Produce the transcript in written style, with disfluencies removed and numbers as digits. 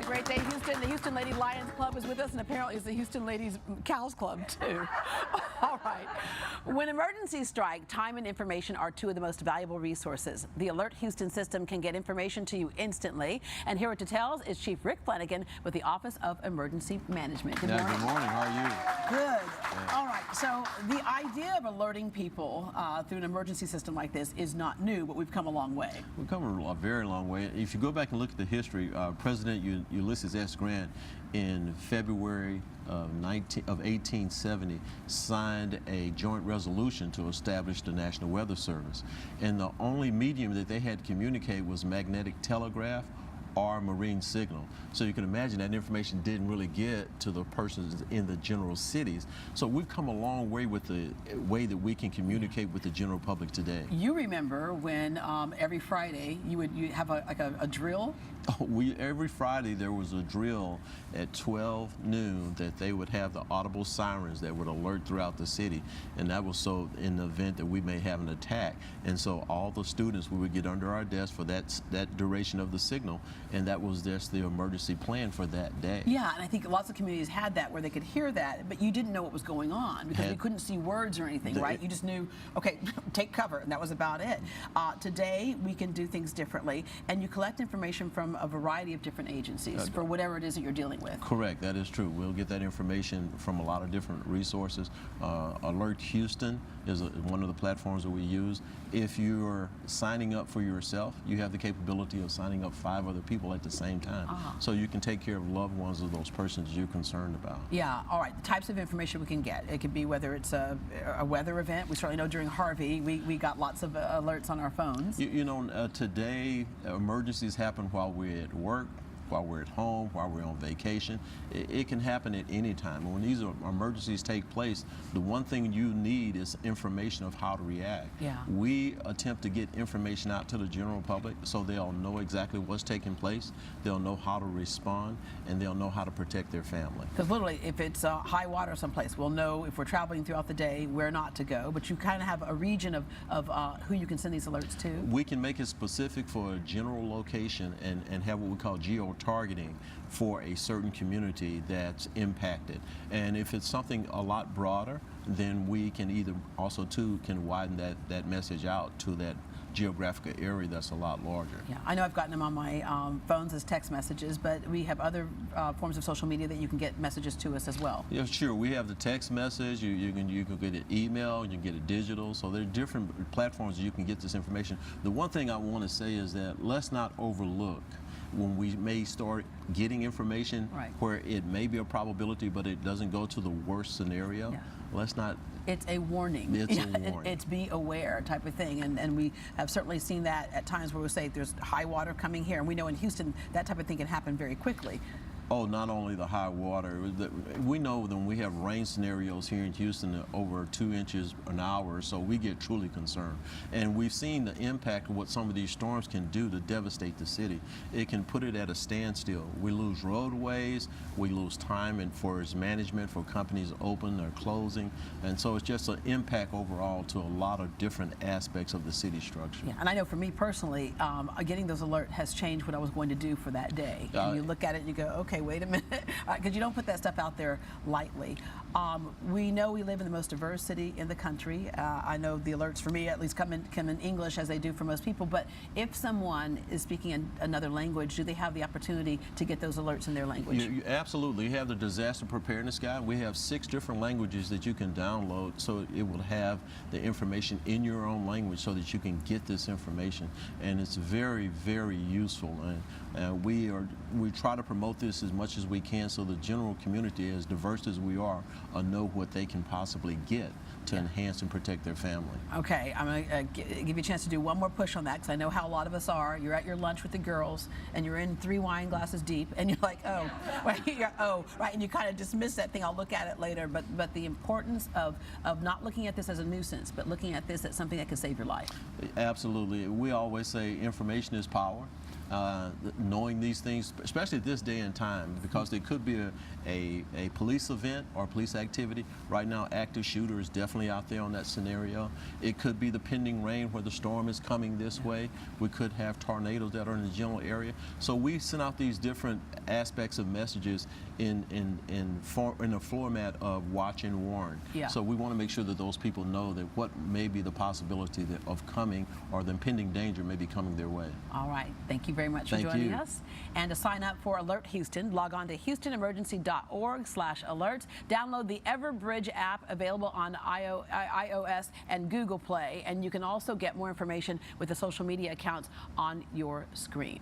Great day, Houston. The Houston Lady Lions Club is with us, and apparently it's the Houston Ladies Cows Club, too. All right. When emergencies strike, time and information are two of the most valuable resources. The Alert Houston system can get information to you instantly. And here with details is Chief Rick Flanagan with the Office of Emergency Management. Good morning. Good morning. How are you? Good. All right. So the idea of alerting people through an emergency system like this is not new, but we've come a long way. We've come a very long way. If you go back and look at the history, President Ulysses S. Grant in February of 1870 signed a joint resolution to establish the National Weather Service. And the only medium that they had to communicate was magnetic telegraph or marine signal. So you can imagine that information didn't really get to the persons in the general cities. So we've come a long way with the way that we can communicate with the general public today. You remember when every Friday you have a drill? Oh, every Friday there was a drill at 12 noon that they would have the audible sirens that would alert throughout the city, and that was so in the event that we may have an attack. And so all the students, we would get under our desk for that duration of the signal, and that was just the emergency plan for that day. Yeah, and I think lots of communities had that where they could hear that, but you didn't know what was going on because you couldn't see words or anything, right? You just knew, okay, take cover, and that was about it. Today we can do things differently, and you collect information from a variety of different agencies for whatever it is that you're dealing with. Correct, that is true. We'll get that information from a lot of different resources. AlertHouston is one of the platforms that we use. If you're signing up for yourself, you have the capability of signing up 5 other people at the same time. So you can take care of loved ones of those persons you're concerned about. Yeah, all right, the types of information we can get. It could be whether it's a weather event. We certainly know during Harvey, we got lots of alerts on our phones. You know, today emergencies happen while we're at work, while we're at home, while we're on vacation. It can happen at any time. And when these emergencies take place, the one thing you need is information of how to react. Yeah. We attempt to get information out to the general public so they'll know exactly what's taking place, they'll know how to respond, and they'll know how to protect their family. Because literally, if it's high water someplace, we'll know if we're traveling throughout the day where not to go, but you kind of have a region of who you can send these alerts to. We can make it specific for a general location and have what we call geo-targeting for a certain community that's impacted. And if it's something a lot broader, then we can either also too can widen that message out to that geographical area that's a lot larger. Yeah, I know I've gotten them on my phones as text messages, but we have other forms of social media that you can get messages to us as well. Yeah, sure. We have the text message. You can get an email. You can get it digital. So there are different platforms you can get this information. The one thing I want to say is that let's not overlook when we may start getting information where it may be a probability, but it doesn't go to the worst scenario. Yeah. Let's not. It's a warning. It's a warning. It's be aware type of thing, and we have certainly seen that at times where we say there's high water coming here, and we know in Houston that type of thing can happen very quickly. Oh, not only the high water. We know that when we have rain scenarios here in Houston over 2 inches an hour, so we get truly concerned. And we've seen the impact of what some of these storms can do to devastate the city. It can put it at a standstill. We lose roadways, we lose time and for its management, for companies open or closing, and so it's just an impact overall to a lot of different aspects of the city structure. Yeah, and I know for me personally, getting those alerts has changed what I was going to do for that day. And you look at it and you go, okay, wait a minute, because you don't put that stuff out there lightly. We know we live in the most diverse city in the country. I know the alerts for me at least come in English as they do for most people, but if someone is speaking another language, do they have the opportunity to get those alerts in their language? Absolutely. You have the disaster preparedness guide. We have 6 different languages that you can download, so it will have the information in your own language so that you can get this information, and it's very, very useful. And we try to promote this as much as we can so the general community, as diverse as we are, know what they can possibly get to enhance and protect their family. Okay, I'm going to give you a chance to do one more push on that, because I know how a lot of us are. You're at your lunch with the girls, and you're in 3 wine glasses deep, and you're like, oh, right, and you kind of dismiss that thing, I'll look at it later, but the importance of not looking at this as a nuisance, but looking at this as something that can save your life. Absolutely. We always say information is power. knowing these things, especially at this day and time, because there could be a police event or police activity. Right now, active shooter is definitely out there on that scenario. It could be the pending rain where the storm is coming this way. We could have tornadoes that are in the general area. So we send out these different aspects of messages in a format of watch and warn. Yeah. So we want to make sure that those people know that what may be the possibility of coming or the impending danger may be coming their way. All right. Thank you very much for joining us. And to sign up for Alert Houston, log on to houstonemergency.org/alert. Download the Everbridge app available on iOS and Google Play. And you can also get more information with the social media accounts on your screen.